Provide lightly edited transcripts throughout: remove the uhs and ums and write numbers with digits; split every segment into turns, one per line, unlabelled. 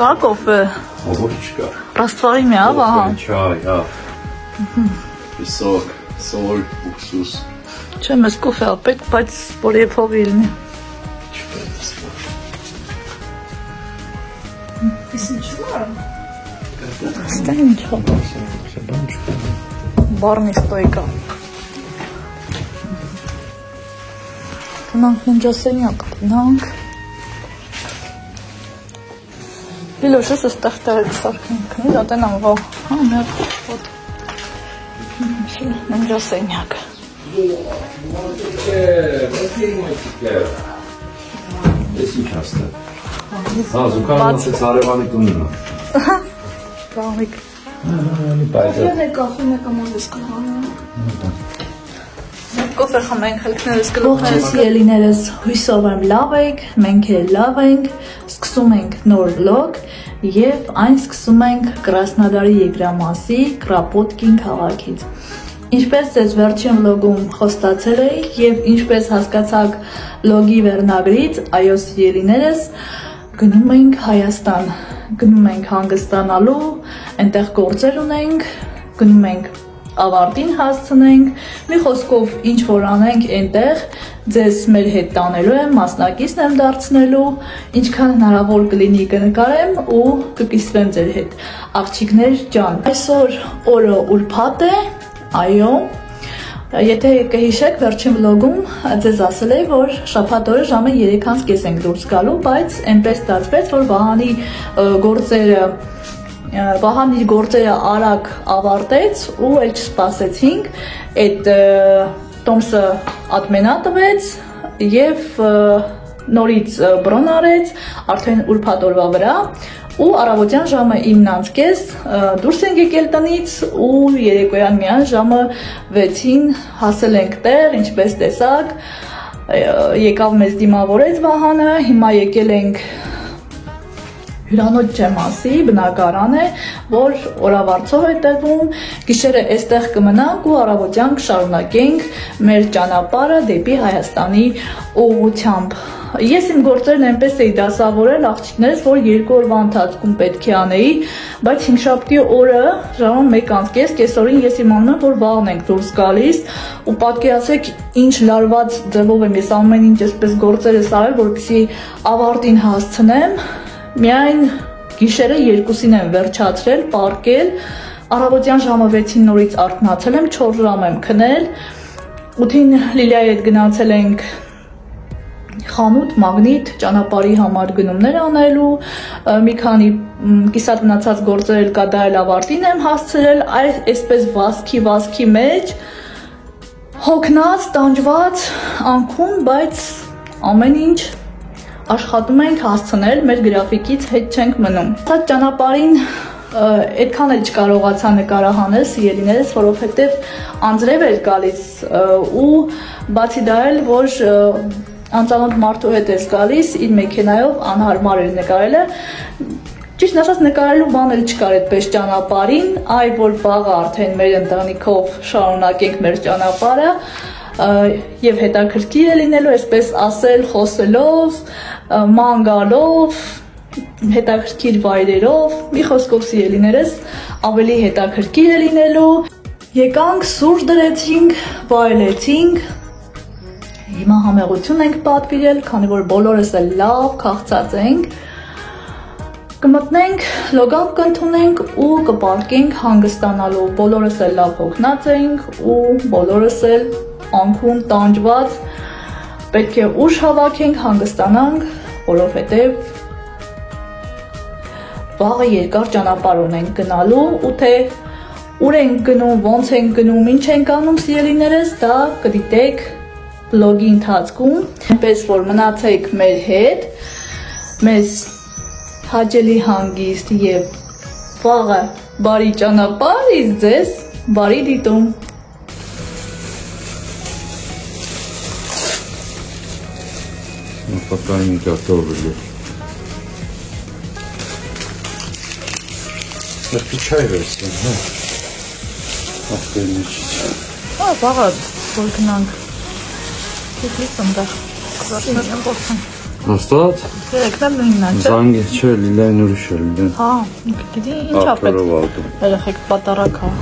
Կա կոֆե։
Ո՞ր չկա։
Ռաստվարի մի ավ, ահա։
Չայ, հա։ Պիսոկ, սոլ, ուքսուս։
Չէ, մեզ կոֆե ապետ, բայց որ եփով իլնի։
Չկա դասվար։
Իսկ ինչ վարը։ Ստա ինչ հապ։ Բարնի ստոյկա։ Տնանք ննջասենյակ, տնանք։ Իլոշս ստեղտար է սարքնք, նի դատեն անվա, հա, մեր ոտ, ննջասենյակ։
Ես ինչ հաստ է։ Հա, զուկարն ասեց հարևանի տունին է։
Բաղիկ։
Կոֆեն է կախում է կաման ես կհանը։
Կոֆե խմենք, հլկներս
Ողջույն սիրելիներս, հույսով եմ լավ եք, մենք էլ լավ ենք, սկսում ենք նոր վլոգ եւ այն սկսում ենք Կրասնոդարի Եգրամասի Կրապոտկին քաղաքից։ Ինչպես ձեզ վերջին վլոգում խոստացել էի եւ ինչպես հասկացաք վլոգի վերնագրից, այո սիրելիներս, գնում ենք Հայաստան, գնում ենք հանգստանալու, այնտեղ գործեր ունենք, գնում ենք ավարտին հասցնենք, մի խոսքով ինչ որ անենք այնտեղ, ձեզ մեր հետ տանելու եմ, մասնակիցն եմ դարձնելու, ինչքան հնարավոր կլինի կնկարեմ ու կկիսվեմ ձեր հետ, աղջիկներ ջան։ Այսօր օրը ուրբաթ է, այո, եթե կհիշեք վերջին վլոգում ձեզ ասել էի, որ շաբաթ օրը ժամը 3:30 ենք դուրս գալու, բայց այնպես ստացվեց, որ Վահան իր գործերը արագ ավարտեց ու էլ չսպասեցինք, այդ Տոմսը ատմենա տվեց և նորից բրոն արեց, արդեն ուրբաթ օրվա վրա ու առավոտյան ժամը 9:30 դուրս ենք եկել տնից ու երեկոյան միայն ժամը 6-ին հասել ենք տեղ, ինչպես տեսակ, եկավ մեզ դիմավորեց Վահանը, հիմա եկել ենք հյուրանոց չեմ ասի, բնակարան է, որ օրավարձով է տևում, գիշերը այստեղ կմնանք ու առավոտյան կշարունակենք մեր ճանապարհը դեպի Հայաստանի ուղղությամբ։ Ես իմ գործերն այնպես էի դասավորել աղջիկներս, որ 2 օրվա ընթացքում պետք է անեի, բայց հինգշաբթի օրը ժամը 1:30 կեսօրին ես իմանում եմ, որ վաղն ենք դուրս գալիս ու պատկերացրեք ինչ լարված ձևով եմ ես ամեն ինչ այսպես գործերս արել, որպեսզի ավարտին հասցնեմ։ Միայն գիշերը 2-ին եմ վերջացրել, պարկել, առավոտյան ժամը 6-ին նորից արթնացել եմ, 4 ժամ եմ քնել, 8-ին Լիլիայի հետ գնացել ենք խանութ, մագնիտ, ճանապարհի համար գնումներ անելու, մի քանի կիսատ մնացած գործեր կա, դա էլ ավարտին եմ հասցրել, այսպես վազքի մեջ, հոգնած, տանջված, անքուն, բայց ամեն ինչ աշխատում ենք հասցնել, մեր գրաֆիկից հետ չենք մնում։ Սա ճանապարհին այդքան էլ չկարողացա նկարահանել սիրելիներս, որովհետև անձրև էր գալիս ու բացի դա էլ, որ անծանոթ մարդու հետ ես գալիս, իր մեքենայով անհարմար էր նկարելը։ Ճիշտ ասած նկարելու բան էլ չկար այդպես ճանապարհին, այ որ վաղը արդեն մեր ընտանիքով շարունակենք մեր ճանապարհը եւ հետաքրքիր է լինելու, այսպես ասել, խոսելով, ման գալով, հետաքրքիր վայրերով, մի խոսքով սիրելիներս, ավելի հետաքրքիր է լինելու։ Եկանք, սուրճ դրեցինք, վայելեցինք, հիմա համեղություն ենք պատվիրել, քանի որ բոլորս էլ լավ քաղցած ենք, կմտնենք, լոգավ կընդունենք ու կպարկենք հանգստանալու, բոլորս էլ լավ հոգնած ենք ու բոլորս էլ անքուն, տանջված, պետք է ուշ հավաքենք, հանգստանանք, որովհետև վաղը երկար ճանապարհ ունենք գնալու ու թե ուր ենք գնում, ոնց ենք գնում, ինչ ենք անում սիրելիներս, դա կդիտեք վլոգի ընթացքում, այնպես որ մնացեք մեր հետ, մեզ հաճելի հանգիստ եւ վաղը բարի ճանապարհ, իսկ ձեզ բարի դիտում։
Пока не готовили. Отпечатывайся, да? Отлично.
Բաղը որ գնանք։ Դիտես ընդեղ։ Կրասնոդար խոսում։
Հաստատ։
Երեքն նույնն է, չէ՞։
Զանգ չէ, լիլային ուրիշ է, լիլային։
Հա, գիտի ինչա պետք։ Երեխեք պատարակ հա։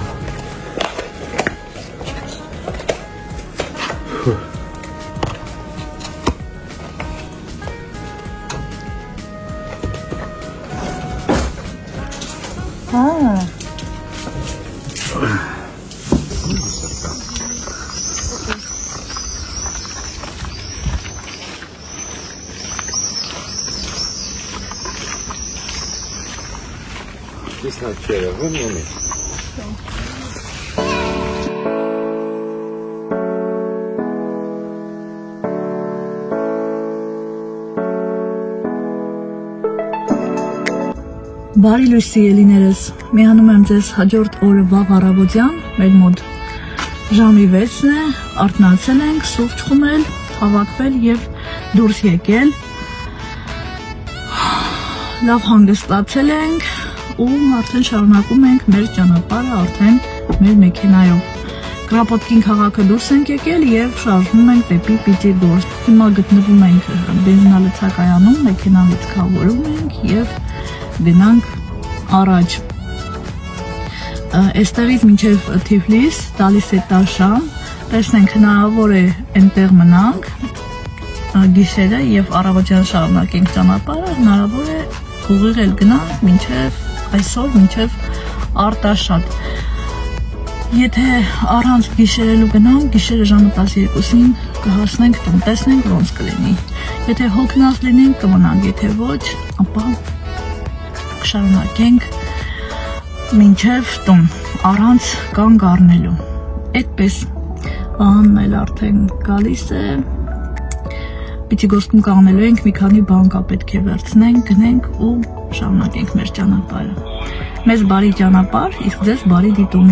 Здесь на чере вынули.
Բարի լույսի ելիներս, միանում եմ ձեզ հաջորդ օրը վաղ առավոտյան, մեր մոտ ժամի 6-ն է, արթնացել ենք, սուրճ խմել, հավաքվել եւ դուրս եկել, լավ հանգստացել ենք ու արդեն շարունակում ենք մեր ճանապարհը արդեն մեր մեքենայով։ Կրապոտկին քաղաքը դուրս ենք եկել եւ շարժվում ենք դեպի Պիտիգորսկ։ Հիմա գտնվում ենք բենզինալցակայանում, մեքենա լցքավորում ենք եւ գնանք առաջ։ Այստեղից մինչև Թիֆլիս տալիս է 10 ժամ, տեսնենք հնարավոր է այնտեղ մնանք գիշերը եւ առավոտյան շարունակենք ճանապարհը, հնարավոր է ուղիղ էլ գնանք մինչև այսօր, մինչև Արտաշատ։ Եթե առանց գիշերելու գնանք, գիշերը ժամը 12-ին կհասնենք տուն, տեսնենք ոնց կլինի։ Եթե հոգնած լինենք կմնանք, եթե ոչ, ապա շարունակենք մինչև տուն, առանց կանգ առնելու։ Այդպես Անն էլ արդեն գալիս է։ Պիտիգորսկում կանգնելու ենք, մի քանի բան կա պետք է վերցնենք, գնենք ու շարունակենք մեր ճանապարհը։ Մեզ բարի ճանապարհ, իսկ ձեզ բարի դիտում։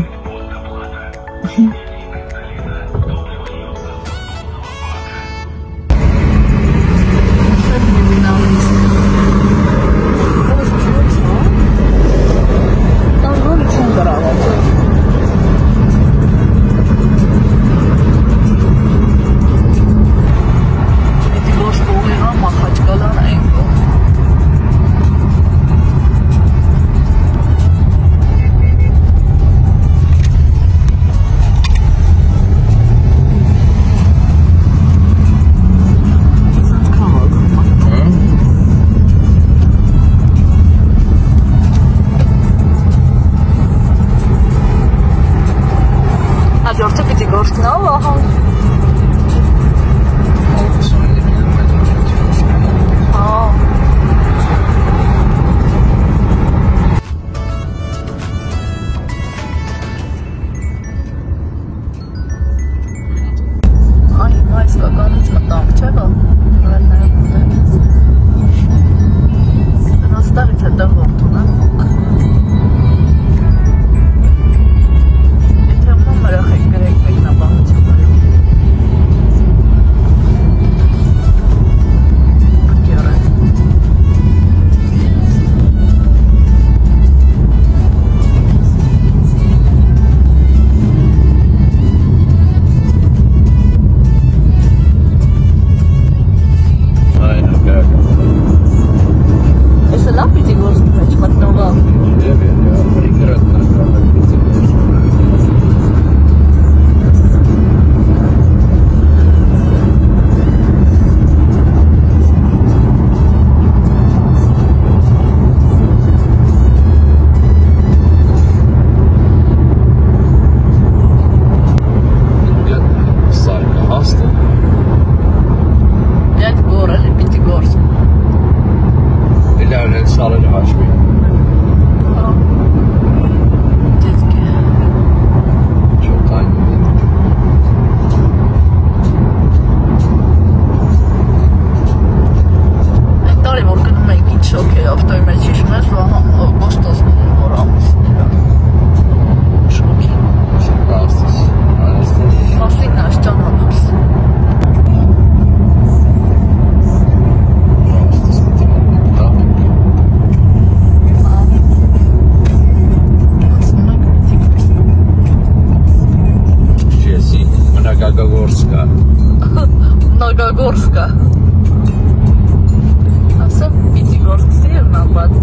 կապված։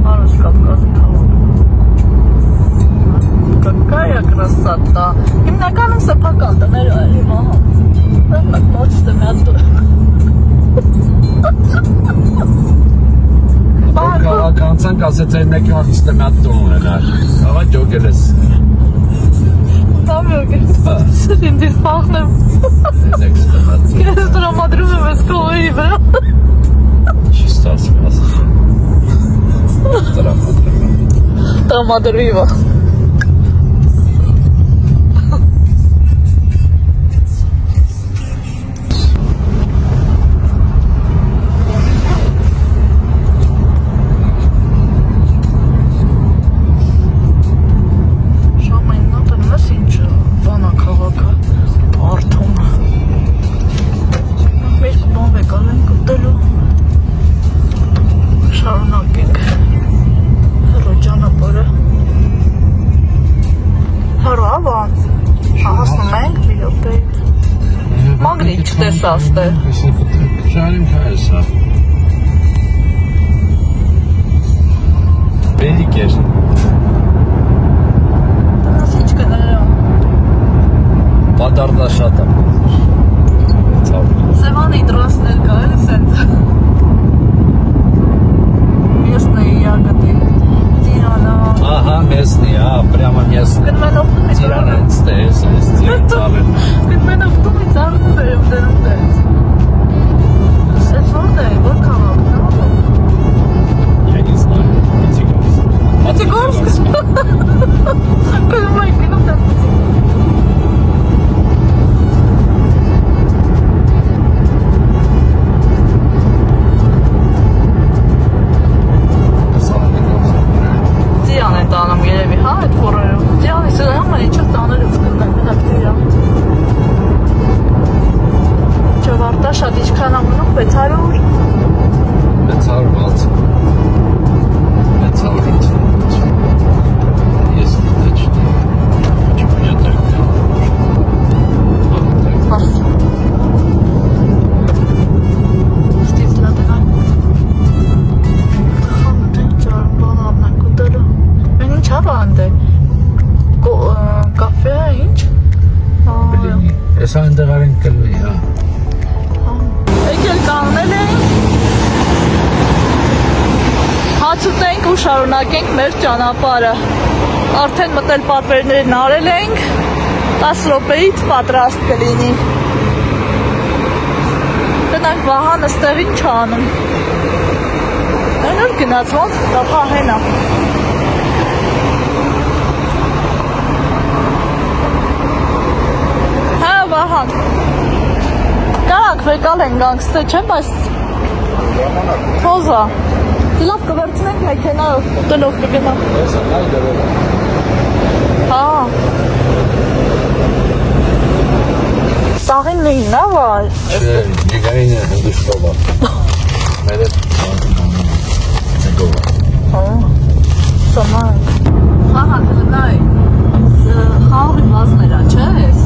Հարուս Կովկասի քաղաք։ Какая красота! Հիմնականում սեփական տներ այլ մահա։ Բանակ մոչ տմյատու։
Քաղաքացիան կասեց այն նկարից տմյատու ունենար։ Աղա ջոգելես։
Tam yok. Senin diz bağlım. Biraz dramadrum ve skoğuydu be.
Чистался нас.
Dramadrum. Տեսաստը։
Շարին հայսա։ Բելիք էր։
Տնաս ինչ կներա։
Պատարդա շատ է։
Սևանի դրասներ կա, էլ սենտ։ Местные ягоды. Тирана.
Ага, местные, прямо местные. Тирана, здесь, Тирана.
Мен ավտոմի ծառնում եմ դնում դες։ Ես որտե՞ղ է, որ քաղաքն է։
Я не знаю.
Пятигорск. Понимаете, ну так. Ձիան է տանում երևի, հա, այդ ֆորերը։ Ձիանի սրանում են ինչ տանել ու սկնդեն, դակ ձիա։ Չվարտա շատ ինչքան ամնում, 600։
620. 620. Если точно. Почему я так делаю?
Հարս։ Ստից լատենան։ Խանութ են ճարում, բան ամնակ ուտելու։ Մեն ինչ հավանդ է։ Կաֆե է ինչ։
Բլինի, ես այնտեղ արին կլվի, հա։
Եկել կանգնել ենք, հաց ուտենք ու շարունակենք մեր ճանապարհը։ Արդեն մտել պատվերներն արել ենք, 10 րոպեից պատրաստ կլինի։ Գնանք Վահան ստեղ ինչ անում։ Այնօր գնաց ոնց տապահենա։ Հա Վահան։ Կարանք վեկալ են գանք ստե չեմ, բայց Փոզա։ Լավ կվերցնենք մեքենայով, ուտելով կգնա։
Եսա, նայ դրել։
Հա։ Սաղին նույնն է, վայ։
Չէ, եկայինը հնդուշկովա։ Մեր էտ ծեգովա։
Հա, սամանք։ Խաղան հնայ, խաղի մազներա, չէ ես։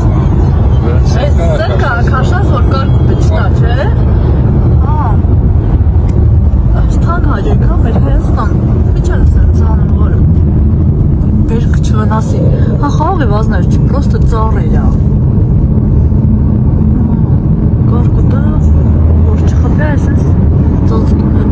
Ես սրկա, կաշած որ կարկուտը չտա, չէ։ Հա։ Ստան հաջեկա մեր Հայաստան, միչան սեր ծանն որը։ Բերք չվնասի։ Հա խաղի վազներ չի, պրոստը ծար էրա։ Կարկուտը, որ չխպե ես ես ծոցկին է։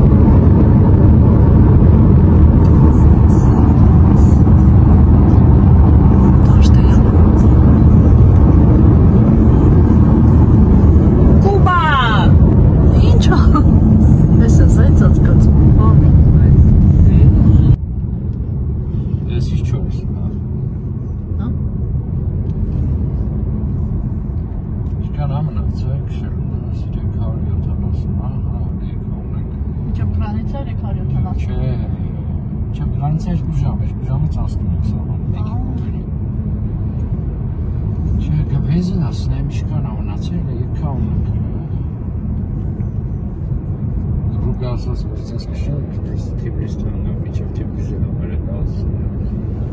Ասած որից քշել, просто Թիֆլիսთან գա, միջև Թիֆլիսը համարել դաս։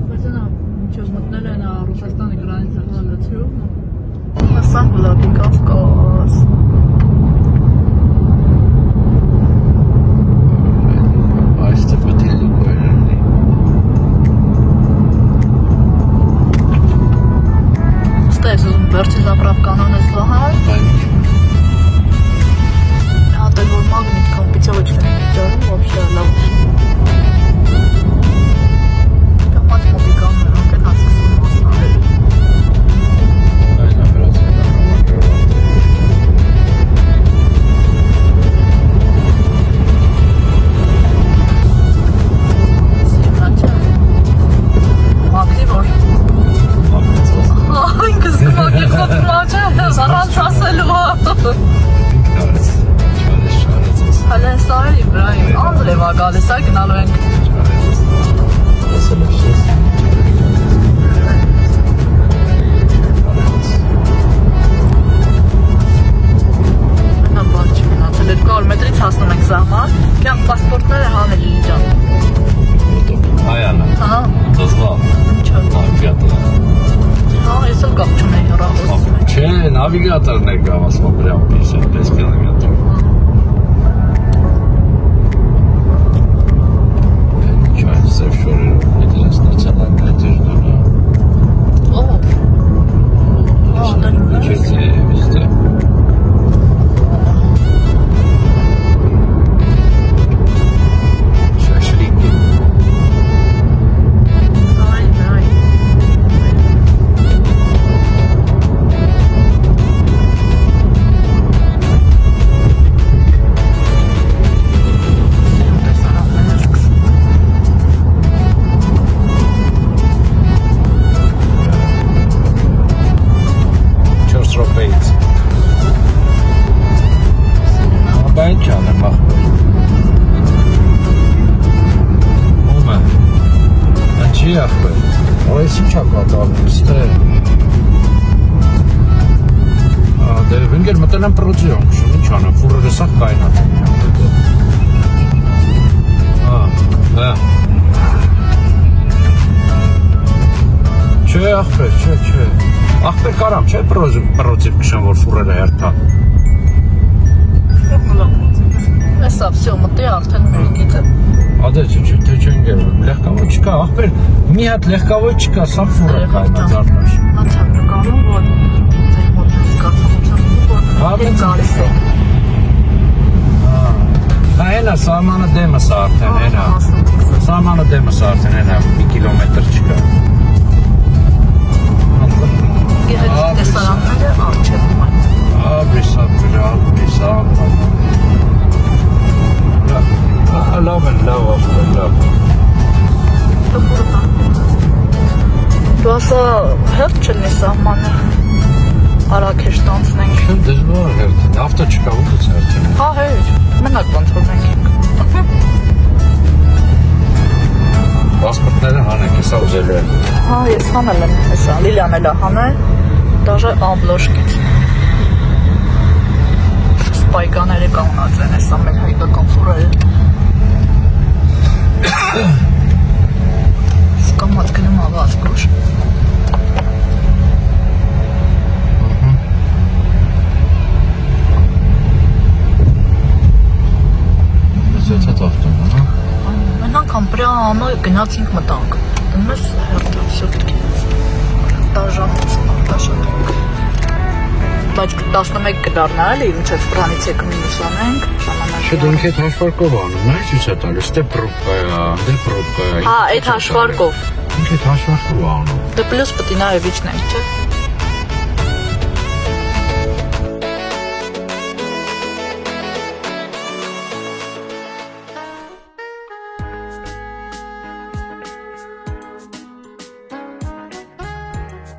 Բայց նա ինչոց մտնել են Ռուսաստանի գրանցը հալացրով, հասան Վլադիկովկազ։
Նավիգատորն է գավասում պրյամ 55 կիլոմետր։ Ինչ այն սև շորերով, հետ ես նացալակ հետեր դոնա։ Չեցե վիստե։ Շաշրիկի։ Վինգեր մտել եմ պրոցիոն, ինչ անեմ, ֆուրերը սաղ կայնատ եմ Չէ, աղպեր, չէ Աղպեր կարամ, չէ պրոցիվ կշեմ, որ ֆուրերը հերթա
Հեսա, վսյո, մտի արդեն մերկից է
Ադե, չէ, թե չեն գեր, լեղկավոյ չկա, աղպեր, մի հատ լեղկավոյ չկա, սաղ ֆուրը կայնատ արդաշ
Մացան նկանում, որ ձեր մոտից կացամության Հեն գալիս է
Հենա, սահմանը դեմս արդեն, հենա Սահմանը դեմս արդեն, հենա, մի կիլոմետր չկա
Գեղեցիկ տեսարանները արջևում են
Լավ են, լավ աղբեր, լավ
Դու ասա հերտ չլնի սահմանը Արակ հեշտ անցնենք
Չեմ դժվար հերթին, ավտո չկա ուտից հերթին
Հա հեչ, մենակ ոնցորնենք
Պասպորտները հանենք, հեսա ուզելու են
Հա, ես հանել եմ, հեսա, Լիլյան էլ է հանել Դաժե ամբլոշկից Սպայկաները կանած են, հեսա մեր հայկական ֆուրերը Սկամած գնում ավազ գոշ
Ձեթատ ավտոն, հա?
Մեն անգամ պրյամը գնացինք մտանք Դնում ես հերթը շրտքի Դաժանից արտաշատենք Բայց 11 կդարնա էլի, մինչև պրանից եք մինուս անենք
Չէ, դու ինք էտ հաշվարկով անում, նա ես յուս է տալիս, դե պրոպկա է, դե պրոպկա է
Հա, էտ հաշվարկով
Ինք էտ հաշվարկով անում
Դե պլյուս պտի նաև իջնենք, չէ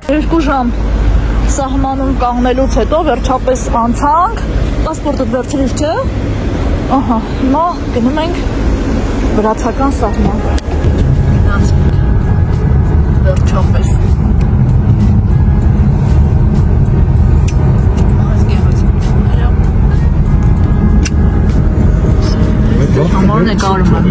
Երկու ժամ սահմանում կանգնելուց հետո վերջապես անցանք, պասպորտը վերցրիր չէ, ահա, հիմա գնում ենք վրացական սահման, գնացինք, վերջապես, համարն է կարում եմ,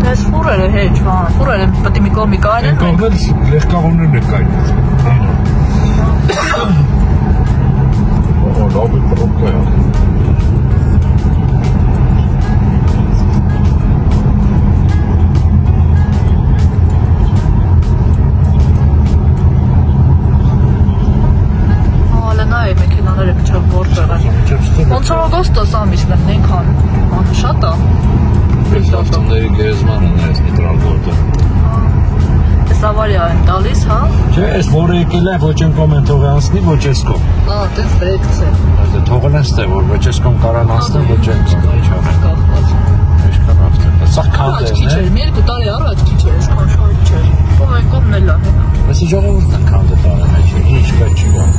Ես ֆուրերը հեչ, ֆուրերը պետք է մի կողմի կայնեն։
Են կողմել լեղկաղոններն է կայնած։ Լավ է պրոպկա է։
Հալենա է մեքենաները կչավ որտեղ է։ Ոնց որ օգոստոս ամիսն են նենքան, անը շատ է։
Ավտոների գերեզմանը նայես նիտրալ գործը։
Ես ավարիա են տալիս, հա։
Չէ, ես որը եկել է ոչ եմ կոմենտով է անցնի, ոչ ես կոմ։
Հա, տենց բրեկց է։
Դե թողել ես թե, որ ոչ ես կոմ կարան անցնի, ոչ եմ կոմ, ինչ անեմ։ Ինչքան ավտեր, սաղ քանդերն է։
Մի երկու տարի առաջ քիչ էր, այսքան շատ չէր։ Ով այն կողմն էլ է։
Բայց ժողովուրդն են քանդը տարել մեջ, ինչ կա չի բան։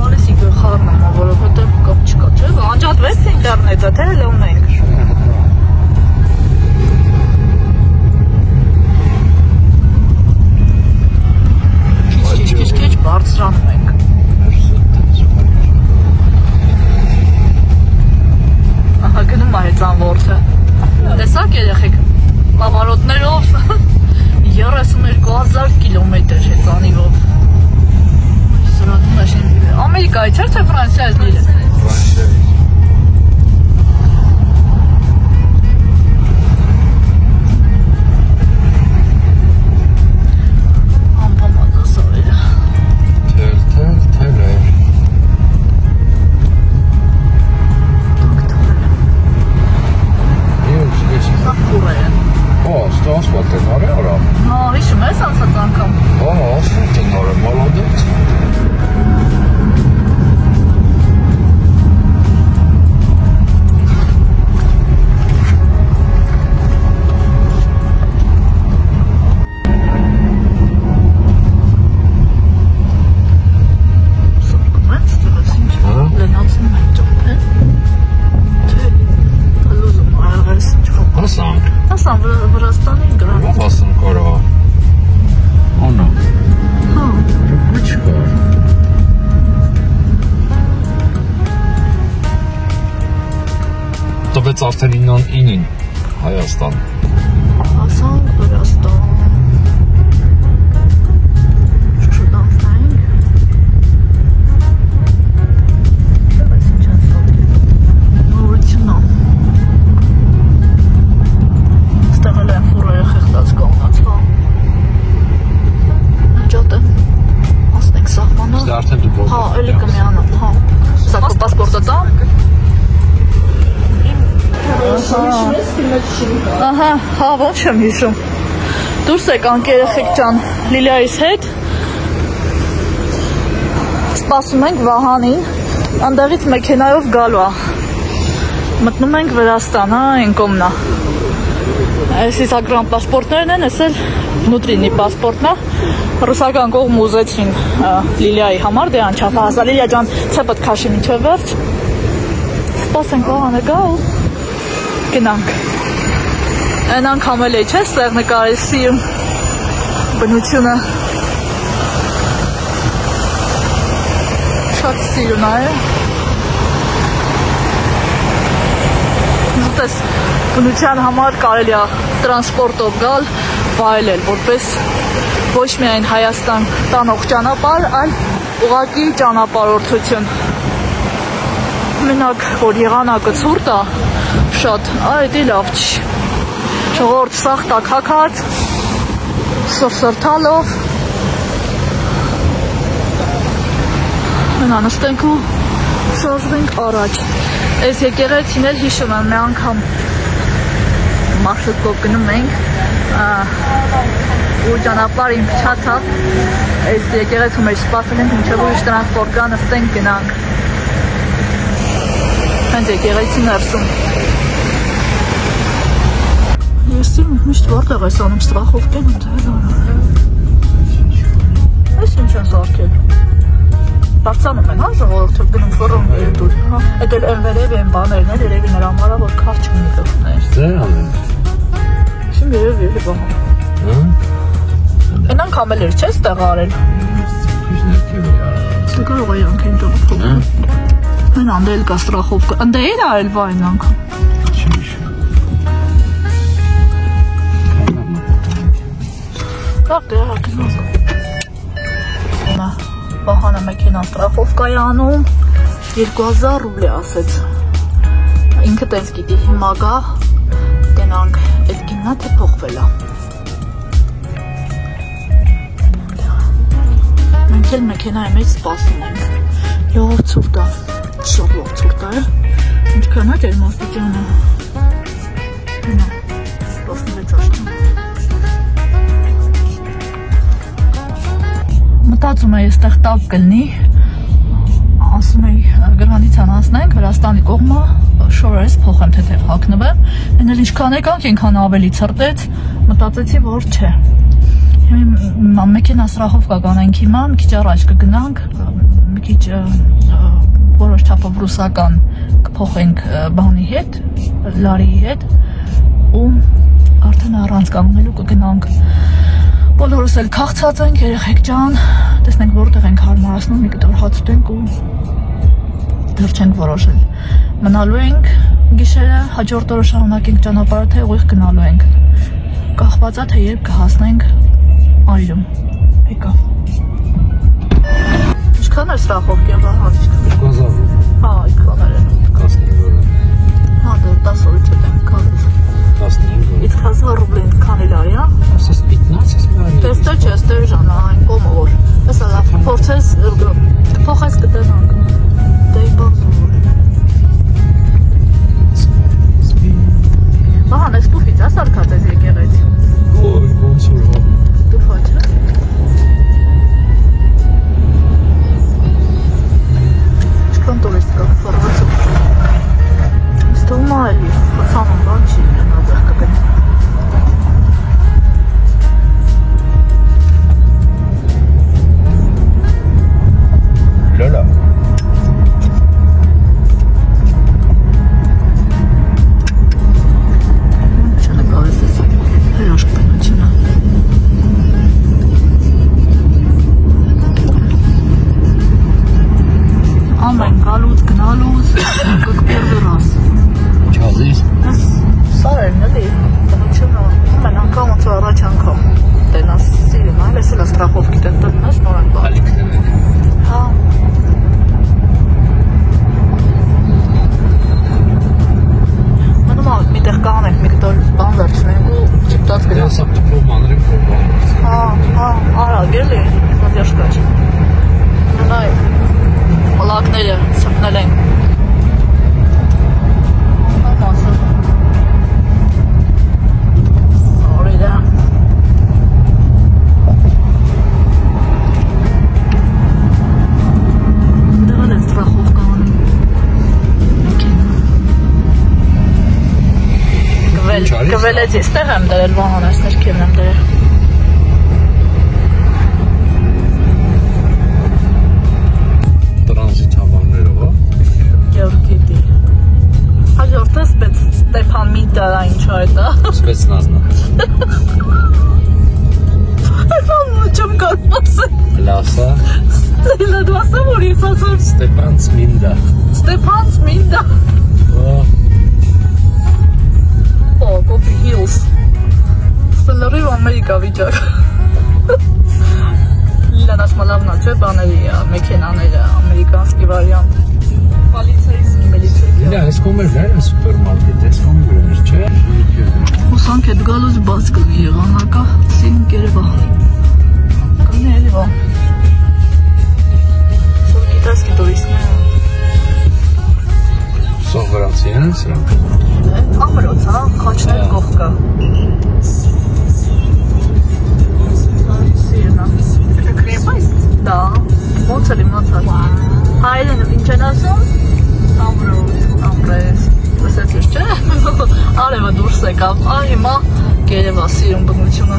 Հալիսի գխարն եմ, որովհետև կապ չկա, չէ՞։ Անջատվեց ինտերնետը, թե էլ ունենք։ Քիչ բարձրանում ենք։ Ահա գնում է հեծան որդը։ Տեսակ երեխեք, մամարոտներով 32,000 կիլոմետր հեծանիվով։ Սրատում է շեն լիլը։ Ամերիկայից էր, թե Ֆրանսիայից լիլը։
Ֆրանսիայից։
Ամպամազասավերը։
Թել էր։ О, что асфальт է նորը արա։
Հա, հիշում ես անցած անգամ։
О, ասфальт է նորը, молодец։
Վրաստանի գրան։
Ո՞վ ասում կարա։ Անա։
Հա։
Ինչ կար։ Տվեց արդեն 9-ին Հայաստան։
Ասանք Վրաստան։ Շուշուտանք։ Դες ինչ ասած։ Նորությունն։ Ստեղել են ֆուրերը խեղդած կողմած, հա։ Ջոտը։ Ասնենք սահմանը։
Դե արդեն դու
Հա, էլի կմիանամ, հա։ Սա քո պասպորտը տա։ Ահա, հա, ոչ եմ հիշում։ Դուրս եկանք երեխեք ջան Լիլիայիս հետ։ Սպասում ենք Վահանին, անդեղից մեքենայով գալու է։ Մտնում ենք Վրաստան, հա, այն կողմնա։ Այս իսագրամ պասպորտներն են, ես էլ внутренний պասպորտն է։ Ռուսական կողմ ուզեցին Լիլիայի համար, դե անչափ հասա։ Լիլիա ջան, չէ պետք քաշի մինչև վերջ։ Սպասենք Վահանը գա ու գնանք։ Այն անգամ էլ չէ, ստեղ նկարի սիրում բնությունը։ Շատ սիրուն է։ Զուտես բնության համար կարելի է տրանսպորտով գալ, վայելել, որպես ոչ միայն Հայաստան տանող ճանապարհ, այլ ուղղակի ճանապարհորդություն։ Մենակ որ եղանակը ցուրտ է, շատ, այդ էլ լավ չի։ Ժողովուրդ սաղ տաքակած, սրսրթալով։ Մենա նստենք ու շարժվենք առաջ։ Այս եկեղեցին էլ հիշում եմ մի անգամ մարշրուտով գնում ենք ու ճանապարհին փչացավ։ Այս եկեղեցու մեջ սպասել ենք մինչև ուրիշ տրանսպորտ գա նստենք գնանք։ Հենց եկեղեցի ներսում։ Ես միշտ որտեղ ես անում ստրախովկեն ընդհել արա։ Այս ինչ են զարկել։ Բարձանում են, հա, ժողովուրդը գնում ֆորում երդուր, հա։ Այդ էլ վերև են բաներն էլ երևի նրա համարա, որ քարչ չունի գլխներ։
Դե անենք։
Շում երևի էլի բահա։
Հա։
Այն անգամ էլ էր, չէ՞, ստեղ արել։
Քիչ ներքև է արել։
Դե կարող է անկեն ճողով։ Այն անդել կա ստրախովկա։ Անդե էր արել բա այն անգամ։ Կաղ դե հակնոզ։ Վահանը մեքենա ստրախովկայի անում 2000 ռուբլի ասեց։ Ինքը տենց գիտի հիմա գա, տենանք այդ կիննա թե փոխվել է։ Մենք էլ մեքենայի մեջ սպասում ենք։ Լավ ցուրտ է, շատ լավ ցուրտ է։ Ինչքան է ջերմաստիճանը։ Հիմա 16 աստիճան։ Մտածում եմ այստեղ տակ կլինի, ասում էի Գրհանիցան անցնենք Վրաստանի կողմը, շորերս փոխեմ թեթև հագնվեմ, այն էլ ինչքան եկանք այնքան ավելի ցրտեց, մտածեցի որ չէ։ Հիմա մեքենա սրախովկա կանենք հիմա, մի քիչ առաջ կգնանք, մի քիչ որոշ չափով ռուսական կփոխենք բանի հետ, լարիի հետ ու արդեն առանց կանգնելու կգնանք։ Բոլորս էլ քաղցած ենք, երեխեք ջան, տեսնենք որտեղ ենք հարմարացնում, մի կտոր հաց ուտենք ու դեռ չենք որոշել։ Մնալու ենք գիշերը, հաջորդ օրը շարունակենք ճանապարհը, թե ուղիղ գնալու ենք։ Կախված է թե երբ կհասնենք այրում։ Եկավ։ Ինչքան է սրախովքի վահան, ինչքան։
2000 ռուբլի։
Հա, այդքան էր։
15 օրը։
Հա, դե 10 օրից է կալիս։
15 օրը։
Իսկ 1000 ռուբլին քանի լարի է։
Ասես 15 մարի։
Տեստե չէ, ստեր ժանա այն կոմը որ։ Հեսա լավ, փորձես փոխես կտենանք։ Դե բազոր։ Վահան, ես տուֆից ես արկած ես եկեղեցի։
Ոյ, ոնց որ հա։
Տուֆա չէ։ Ինչքան տուրիստ կա, ֆորվացը։ Ստոմա էլի, խցանում բան չի, նադեղ կգնի։
Լոլա։
Չնը գալիս ես, հրաշք բնությունա։ Ամեն գալուց, գնալուց, կկպերվի ռաս։
Չազիս։
Ես սարերն էլի, բնությունը, ամեն անգամ ոնց առաջ անգամ տենաս սիրում, այլ ես էլ ստրախովքի տեն տնես նորեն բան։
Ալիքներ եք։
Հա։ Մնում աղդ մի տեղ կանենք, մի կտոր բան վերցնենք ու ճիպտած գնանք։
Դեսա պտպով մանրին կորբան։
Հա, արագ էլի, զադյաշկաչ։ Ննայ, մլակները սպնել ենք։ Համասը։ Sorry դա։ Դեղալ է ստրախով կանում։ Կվել է ձեզ, տեղ եմ դրել վահան, այս ներքևն եմ դրել։
Տրանզիտ հավաններով, հա։
Գեորգիդի։ Հաջորդը Ստեփան Միտարա ինչ այդ է։
Սպեցնազնա։
Այդան չեմ կարող ասել։
Լասա։
Ստելա դու ասեմ որ ես ասեմ
Ստեփան Սմինդա։
Ստեփան Միտա։ Օ, Copy Hills։ Ստելարի Ամերիկա վիճակ։ Լիլան ասմալավնա չէ բաների, մեքենաները, ամերիկանսկի վարիանտ։ Պոլիցեյսկի, միլիցեյսկի։
Իլա, ես կոմեր վեր են սուպերմարկետ, ես կոմեր վեր, չէ։
Հուսանք էդ գալուց բաց կլի եղանակա, սին կերևա։ Կլնի էլի բա։ Սոր գիտասկի տուրիստները։
Սող վրանցի են սրանք։
Ամրոց, հա, խաչներ կողքա։ Սիրնա։ Это крепость? Да. Ոնց էլի մացար։ Հայերեն ինչ են ասում։ Ամրոց։ Լսեցես չէ։ Արևը դուրս եկավ, հիմա կերևա սիրուն բնությունը։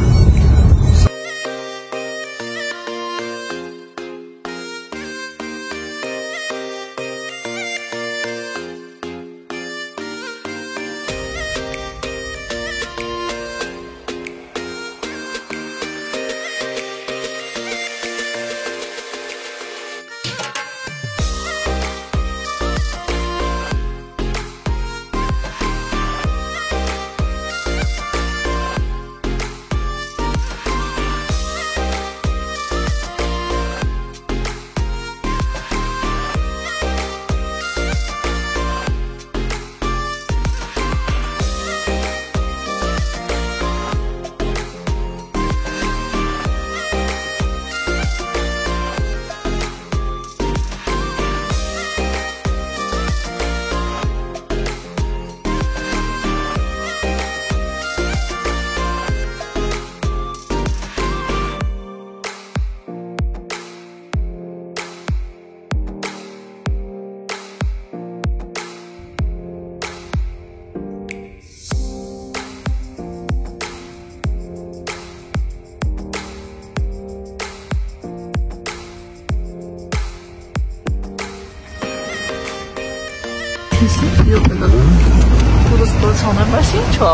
Turistbölzone was ինչ է։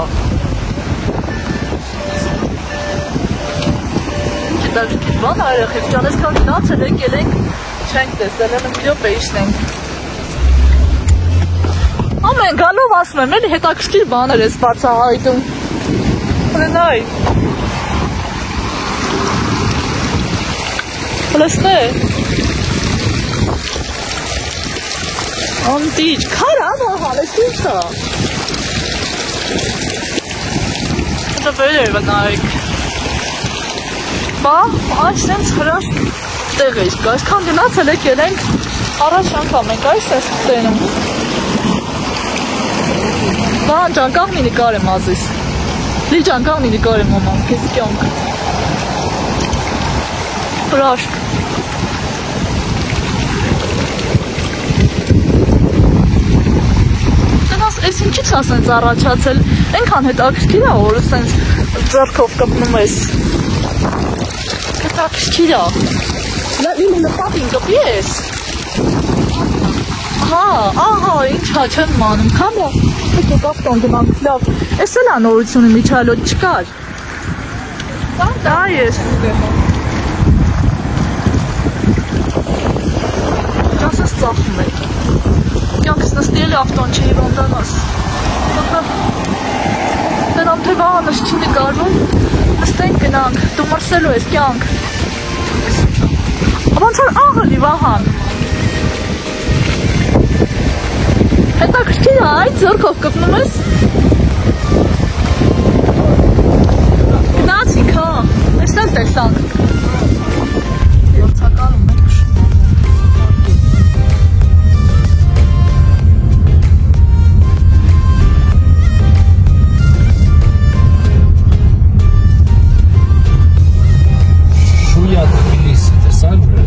Դաժկի բան արախիվ ջանես քան գնացել ենք ելենք չենք տեսել են մի րոպե իշնենք։ Ամեն գալով ասում եմ էլի հետաքրքիր բաներ ես բացահայտում։
Renai. Lăsne. Antici. Caramba, halesita. Это böyle Renai. Բա, այսենց հրաշ տեղ էի գա, այսքան գնացել եք ելենք, առաջ անգամ ենք այս ես տենում։ Բան ջանկաղն ի նկար եմ ազիս, լի ջանկաղն ի նկար եմ ոման, կես կյանք։ Հրաշկ։ Տնաս, ես ինչից ասենց առաջացել, ենքան հետ ակրկիր է, որ ասենց ձերքով կպնում ես։ Կտակշկիրա, լին լպատին կպի ես։ Ահա, ինչ հա չեմ մանում, կամա, հետո կապտոն գնանք լավ, ես էլ անորությունը միջալոտ չկար։ Դա ես։ Ճասս ծախում է, կյանքս նստիել է ավտոն չէի ռոնդանաս։ Դրանք թե վահանս չի նկարվում, նստենք գնանք, դու մրսելու ես կյանք։ Ոնց որ աղալի վահան։ Հետաքրքիր է, այդ ձեռքով կպնում ես։ Գնացինք, հա, ես էլ տեսանք։ Յոցակալում ենք շնորհ։
Շույա Թբիլիսի տեսա՞ր վրա։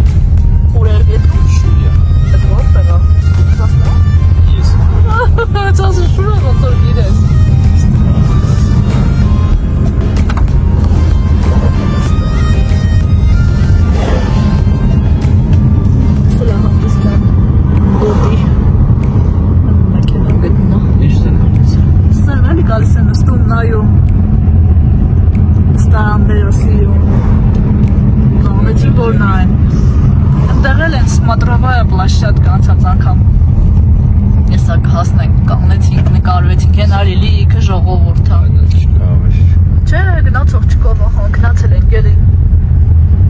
Ուր էր գետում։
Շույա։
Այդ որտեղ է։ Ծասնա։
Ես։
Ծասը շուրա ոնց որ գիտես։ Սլա հանդիստան գոտի։ Մակենա գտնա։
Ինչ դրանից։
Սրն էլի գալիս են նստում նայում։ Ստարաններոսիում։ Գանեցին որ նայեն։ Տեղել են Սմատրովայա պլաշտատկա անցած անգամ։ Եսա կհասնենք, կանգնեցինք, նկարվեցինք, հենարի լիքը ժողովուրդ է։
Չկա ավեշ։
Չէ, գնացող չկով, ախան, գնացել ենք էլի։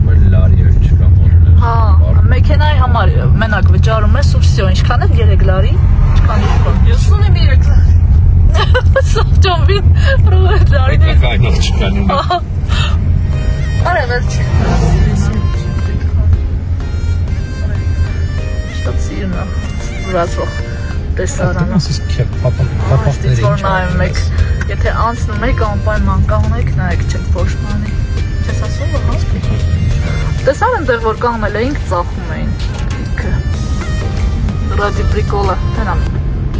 Մեր լարի էր չկա մորել։
Հա, մեքենայի համար մենակ վճարում ես ու վсё, ինչքան է 3 լարի, ինչքան իշխան։ 73 լարի։ Սա ճոմբին, պրովետ լարիներից։
Կայնող չկան ունի։
Արա վերջի։ Շատ սիրն է, վրացող տեսարանը։
Ասես պապակների
Ստից որ նայում եք, եթե անցնում եք անպայման կանգնեք, նայեք չեք փոշմանի։ Չես ասում, որ հասկի։ Տեսար ընդեղ որ կանգնել էինք, ծախում էին իքը։ Ռադի պրիկոլը, հենամ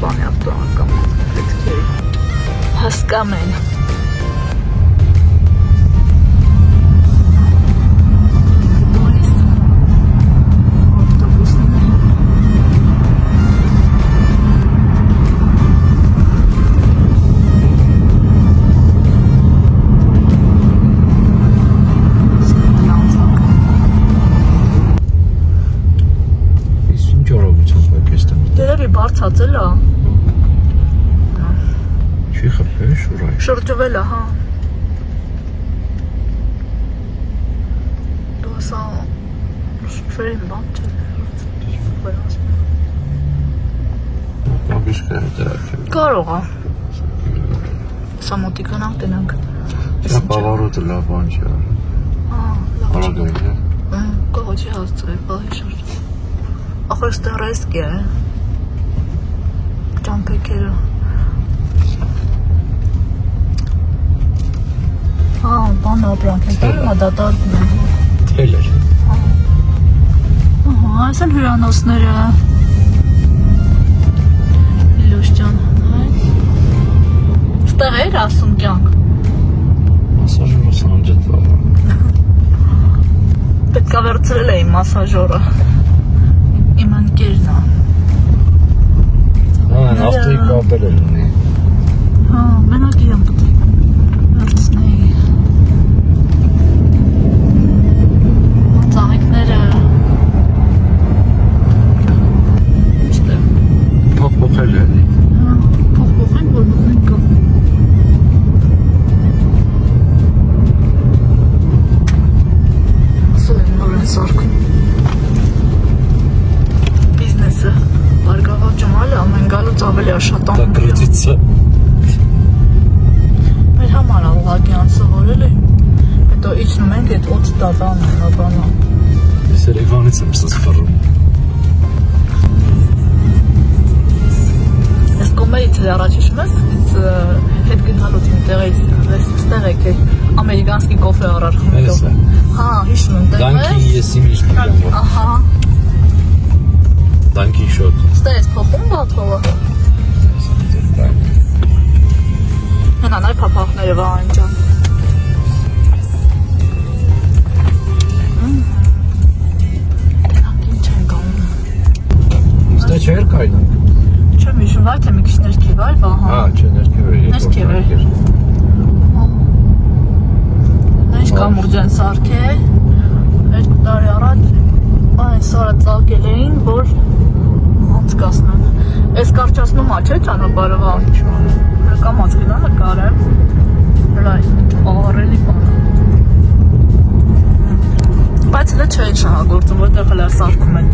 բանի ավտոան կամ հետքերի։ Հասկամ են։ Բարձացել է։
Չի խփել շուրայ։
Շրջվել է, հա։ Դու ասա շուֆերին բան չէ։
Կապիշ կա դրակել։
Կարող է։ Սա մոտի գնանք տենանք։
Դա բավարոտը լավ բան չի արել։
Հա, լավ։
Արագ է։
Կարող չի հասցրել, բաղի շուրջ։ Ախր ստեղ ռեսկ է։ Ճամպեկերը։ Հա, բան ապրանք են, տարում է դատարվում են։
Թել էր։
Ահա, այս են հյուրանոցները։ Իլուշ ջան, հայ։ Ստեղ էր ասում կյանք։
Մասաժորը սանջեցավ։
Պետք է վերցրել էի մասաժորը։ Իմ ընկերն է։
Ավտոյի կապել էլ ունի։
Հա, մենակի եմ պետք է վերցնեի։ Ծաղիկները։ Իստեղ։
Փոխփոխել է։
Հա, փոխփոխենք, որ մտնենք կա։ տեղից ստեղ եկել ամերիկանский կոֆե առար խմելով։
Էսա։
Հա, հիշում եմ տեղը։
Դանկին եսի միշտ գիտեմ որ։
Ահա։
Դանկին շոտ։
Ստեղ ես փոխում բաթողը։ Հենա նայ փափախները վան ջան։ Ինչ են գանում։
Ստե չէր կայնանք։
Չեմ հիշում, վայ թե մի քիչ ներքև այ վահա։
Հա, չէ, ներքև էր։
Ներքև էր։ Ինչ կամուրջ են սարքել, 2 տարի առաջ այն սարը ծաղկել էին, որ անցկացնեն։ Այս կարճացնումա չէ ճանապարհը վա։ Կամաց գնա նկարը, հլա աղարելի բան։ Բայց հլը չէին շահագործում, որտեղ հլա սարքում են։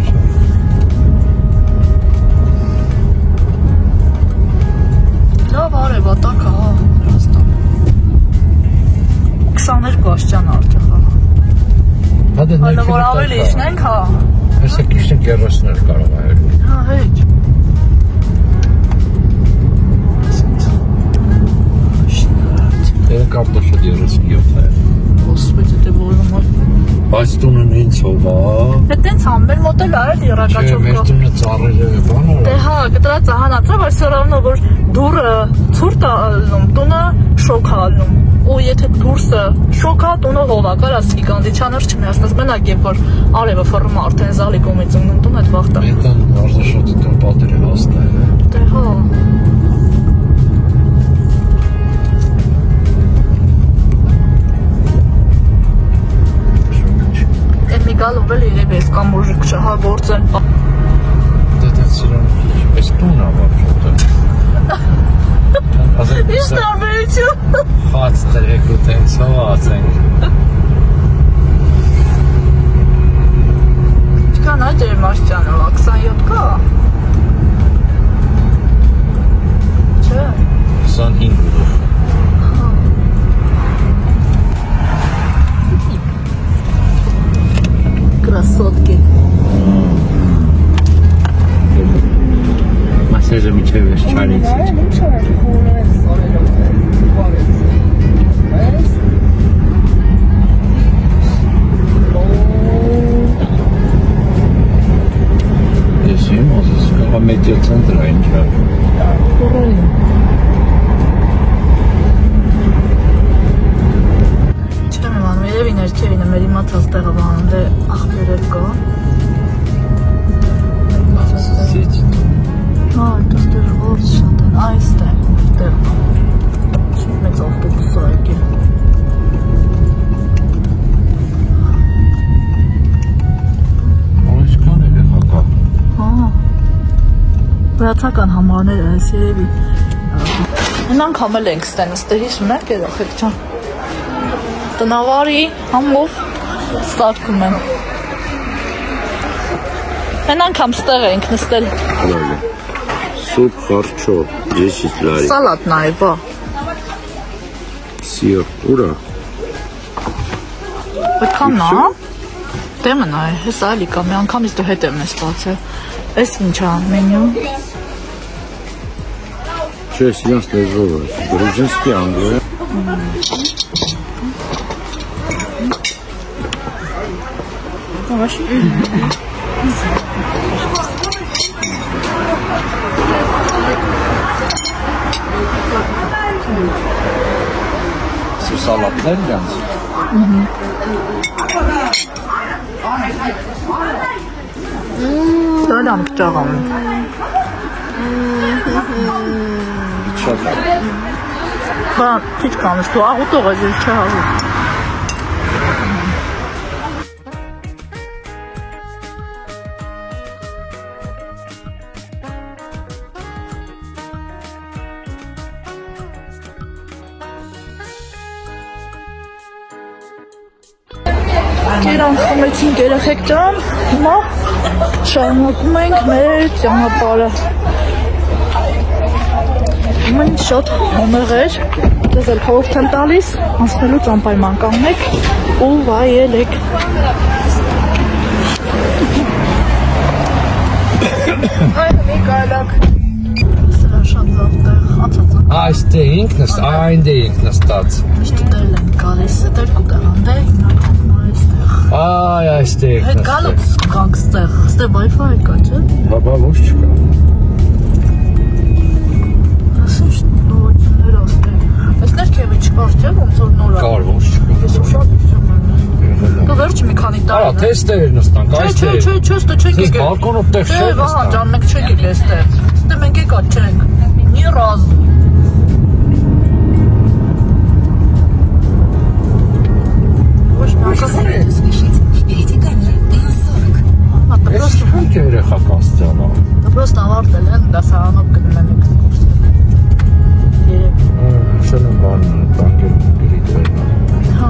Լավ արևատակ հա, Վրաստան։ 22 աստիճան արդյոք հա։ Հələ որ ավելի իշնենք հա։
Այսա քիչն 30-ներ կարող է ելնել։
Հա, հեչ։
Դե կարտոշը 37 է։
Господи, դե բոլորը։
Բայց տունն ինձ հովա։
Դե տենց համ մեր մոտ էլ արել
Չէ,
երակաչով
մեր տունը ծառերը բան
Դե
արա։
հա, կտրած հանածա, բայց все равно որ դուրը ցուրտ է ալնում, տունը շոկ է ալնում։ Ու եթե դուրսը շոկ է, տունը հովա, կարաս գիգանդիչանր չմիացնես, մենակ երբ որ արևը ֆռում է արդեն զալի կողմից ընկնում տուն այդ վախտը։
Մենտան արժեշոտի տուն պատերը հաստ է։
Դե հա։ Այդ մի գալով էլ երևի էս կամ ուժիկ չհագործեն։
Դե տենց իրան այս տունը ավարժոտը։
Ինչ տարբերություն։
Խաց տրեք ու տենց հովացենք։
Չկան այդ ջերմաստիճանը, 27 կա։ Չէ։
25 ուղով։
Красотки։
Մասերը միջև ես չարից։ Ես եմ ասես կաղա մեդիա ցենտր է ինչ է։
Չեմ իմանում, երևի ներքևին է մեր իմացած տեղը բանում, դե աղբեր էլ կա։
Սիչ։
Հա, դուս դեր որց շատ են, այստեղ, դեր։ Շատ մեծ ավտոբուս է եկել։
Ինչքան է հակա։
Հա։ Վրացական համարները այս երևի։ Այն անգամ էլ ենք ստեն, ստե հիշում եք երախեք ջան։ Տնավարի համով սարքում են։ Այն անգամ ստեղ ենք նստել։
Суп, харчо, 10 лари.
Սալատ նայ, բա։
Сыр, ура.
Այդքան նա։ Դեմը նայ, հեսա էլի կա, մի անգամից դու հետ եմ ես բացել։ Էս ինչ է մենյու։
Չէ, սիրանց լեզվով է, գրուզինսկի անգլիա։
Ավաշ։
Սալատներ դրանց։
Դալամ ճաղամ։
Շատ է։
Բա, քիչ կանես, դու աղուտող ես, ես չհաղուտ։ Կերան խմեցինք երեխեք ջան, հիմա շարունակում ենք մեր ճանապարհը։ Մեն շատ հոմեղ էր, դες էլ խորհուրդ եմ տալիս, անցնելուց անպայման կանգնեք ու վայելեք։ Այ մի կարելակ։ Սրա շատ զավ տեղ, ացածակ։
Այստեղ ինքնս, այնտեղ ինքնստած։
Միշտ դել են գալիս, դեր կուտեղան, դե հիմնականում այստեղ։
Այ այստեղ
Հետ գալուց կանք ստեղ, ստեղ Wi-Fi կա, չէ։
Բաբա ոչ չկա։
Ասում նորություններ աստեղ։ Այս ներքևը չկար, չէ, ոնց որ նոր է։
Կար ոչ չկա։
Ես ուշად իսում եմ։ Դու վերջ մի քանի տարի։
Արա, թեստեր նստանք, այստեղ։
Չէ, ստե չեք
Ես
եկել։
բալկոնով տեղ
Չէ,
չեմ
վահան
նստան։
ջան, մենք չեք եկել ստեղ։ Ստե մենք եկած չենք։ Ни разу։ Ոչ
Советую спешить. Впереди камера. Минус 40.
Ես չեմ երեխա կաստյալա։
Դա պրոստը ավարտել են, դասարանով գնում են եք կուրսը։
Շեն բան տանկել գրի դերնա։
Հա։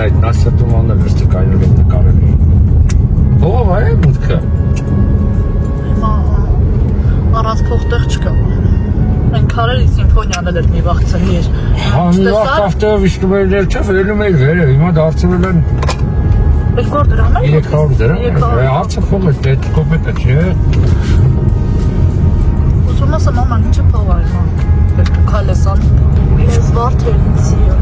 Այդ Նաստյա Թումանն էլ ստի կայնորեն նկարել։ Ո՞վ է մուտքը։
Հիմա առանց փոխտեղ չկա։ Այն քարերի սիմֆոնիան էլ մի վաղցնի էր։
Հա, մի վաղ ավտով իշխում էր չէ, վերելում էր վերը, հիմա դարձրել են
200 դրամ է։
300 դրամ։ Հարցը փող է, դե կոպետ է, չէ։
Ուզում ասեմ, մաման ինչ փող է հիմա։ Դու քալեսան։ Ես վարդերից իրա։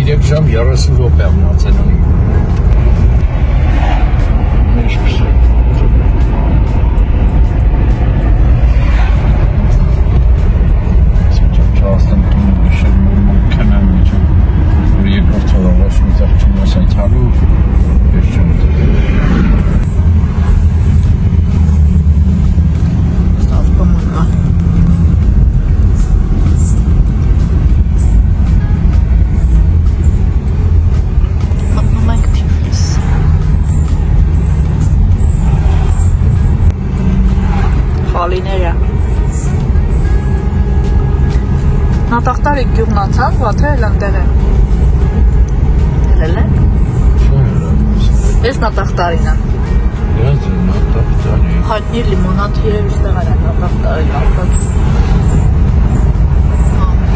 Իրեք ժամ 30 րոպե մնացել ունի։
Նատախտարի գյուղնացան, վաթեր լնդել են։ Հելել են։ Ես նատախտարին եմ։
Ես նատախտարի։
Հայտնի լիմոնադ երև իստեղ են նատախտարին ապրած։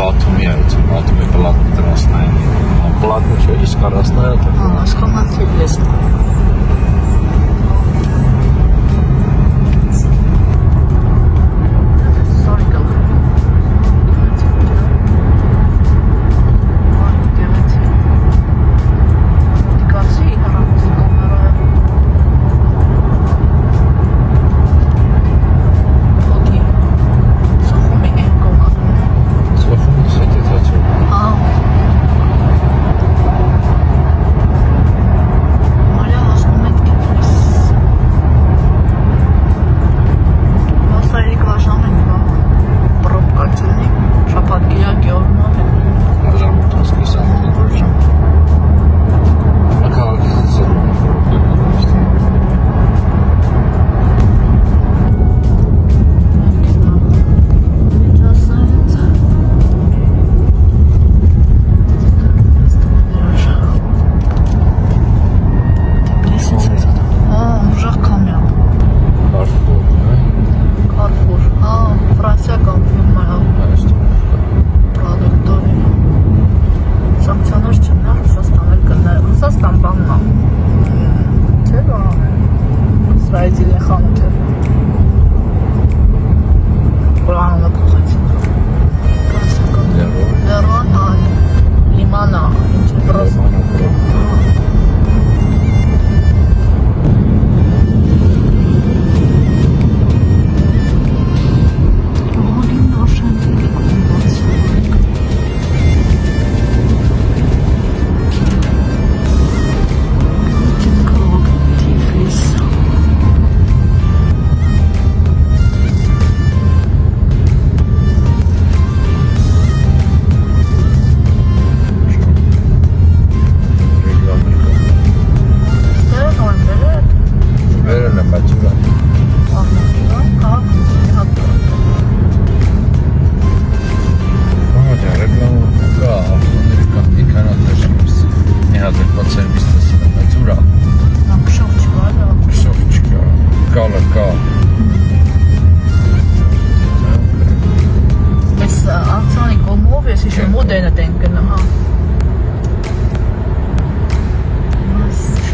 Բաթումի այդ, բաթումի պլատն տրասնային։ Պլատն չէ, իսկ առասնայա թե։
Հա, աշխամանթի լեսն։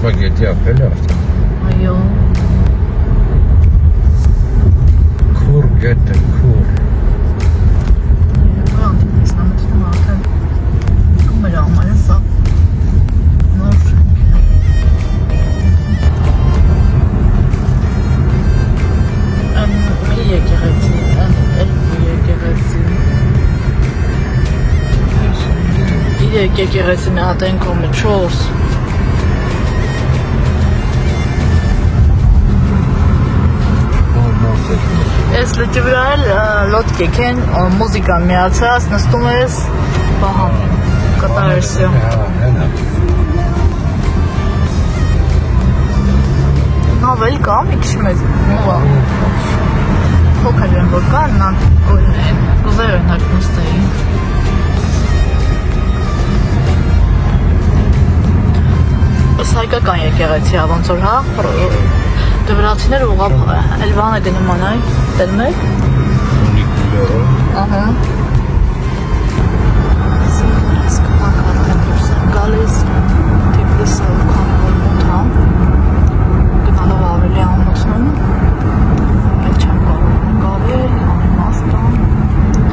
Spaghetti appello.
Այո։ եկեղեցի մի հատ են կողմը 4 Ես լճի վրա էլ լոդկեք են մուզիկան միացած նստում ես բահան կատարեսյա Նավել կա մի քիչ մեծ փոքր են որ կան նա գոզեր են նստեին Ըստ հայկական եկեղեցի ոնց որ հա Դվրացիները ուղղափ էլ բանը գնում անայ դնում եք Ահա Գալիս Թիֆլիսը քան որ մոտ հա գնալով ավելի ամուսնում էլ չեմ կարող գալել անիմաստան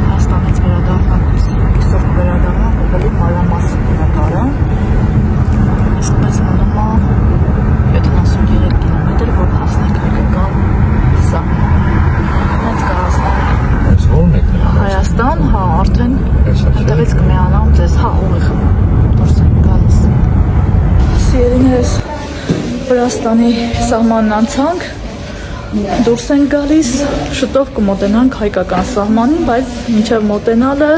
Հայաստանից վերադառնանք քսով վերադառնանք ավելի մանրամաս նկարը այսպես մնում է 73 կիլոմետր որ հասնենք հայկական սահման հենց կհասնենք Հայաստան, հա, արդեն այնտեղից կմիանամ ձեզ, հա, ուղիղ դուրս ենք գալիս Սիրելիներս Վրաստանի սահմանն անցանք դուրս ենք գալիս շուտով կմոտենանք հայկական սահմանին բայց մինչև մոտենալը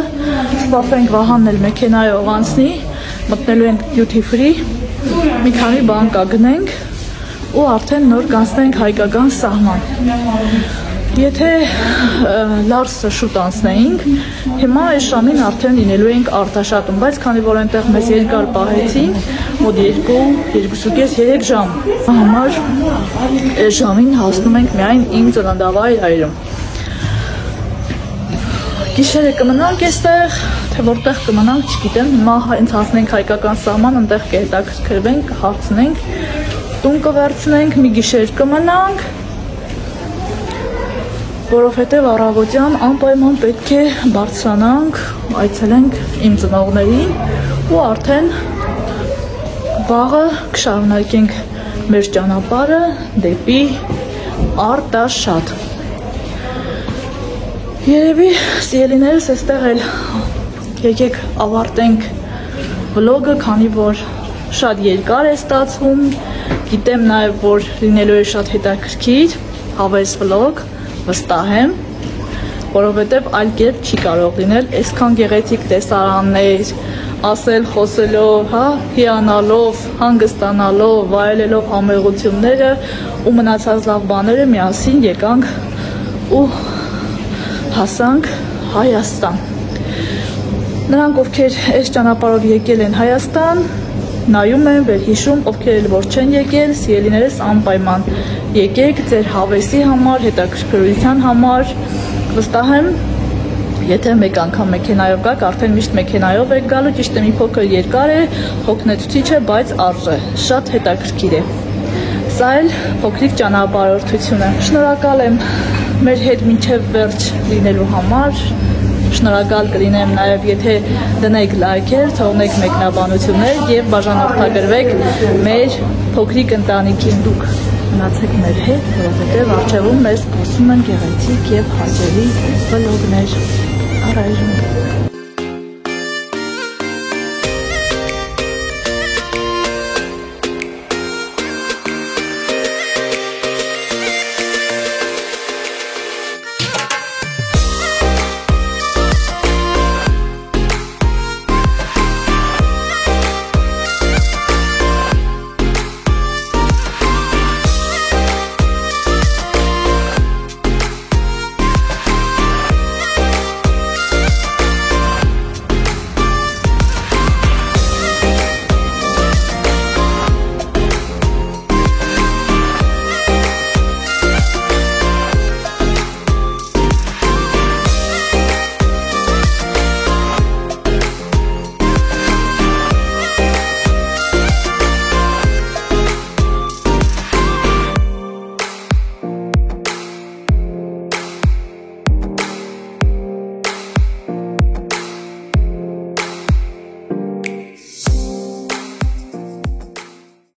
սպասենք Վահանն էլ մեքենայով անցնի մտնելու ենք duty free մի քանի բան կգնենք ու արդեն նոր կանցնենք հայկական սահման Եթե Լարսը շուտ անցնեինք, հիմա այս ժամին արդեն լինելու ենք Արտաշատում, բայց քանի որ այնտեղ մեզ երկար պահեցին, մոտ 2.5-3 ժամ, համար այս ժամին հասնում ենք միայն իմ ծննդավայրում։ Գիշերը կմնանք այստեղ, թե որտեղ կմնանք, չգիտեմ, հիմա հենց հասնենք հայկական սահման, այնտեղ կհետաքրքրվենք, կհարցնենք, տուն կվերցնենք, մի գիշեր կմնանք որովհետև առավոտյան անպայման պետք է բարձրանանք, այցելենք իմ ծնողներին ու արդեն վաղը կշարունակենք մեր ճանապարհը դեպի Արտաշատ։ Երևի սիրելիներս այստեղ էլ եկեք ավարտենք վլոգը, քանի որ շատ երկար է ստացվում, գիտեմ նաև որ լինելու է շատ հետաքրքիր, հավես վլոգ վստահ եմ, որովհետև այլ կերպ չի կարող լինել, այսքան գեղեցիկ տեսարաններ, ասել, խոսելով, հա, հիանալով, հանգստանալով, վայելելով համեղությունները ու մնացած լավ բաները միասին եկանք ու հասանք Հայաստան։ Նրանք, ովքեր այս ճանապարհով եկել են Հայաստան, նայում են, վերհիշում, ովքեր էլ որ չեն եկել, սիրելիներս անպայման եկեք ձեր հավեսի համար, հետաքրքրության համար, վստահ եմ, եթե մեկ անգամ մեքենայով գաք, արդեն միշտ մեքենայով եք գալու, ճիշտ է մի փոքր երկար է, հոգնեցուցիչ է, բայց արժե, շատ հետաքրքիր է։ Սա էլ փոքրիկ ճանապարհորդություն է։ Շնորհակալ եմ մեր հետ մինչև վերջ լինելու համար։ Շնորհակալ կլինեմ նաև, եթե դնեք լայքեր, թողնեք մեկնաբանություններ եւ բաժանորդագրվեք մեր փոքրիկ ընտանիքին դուք։ Մնացեք մեր հետ, որովհետև առջևում մեզ սպասում են գեղեցիկ եւ հաճելի վլոգներ։ Առայժմ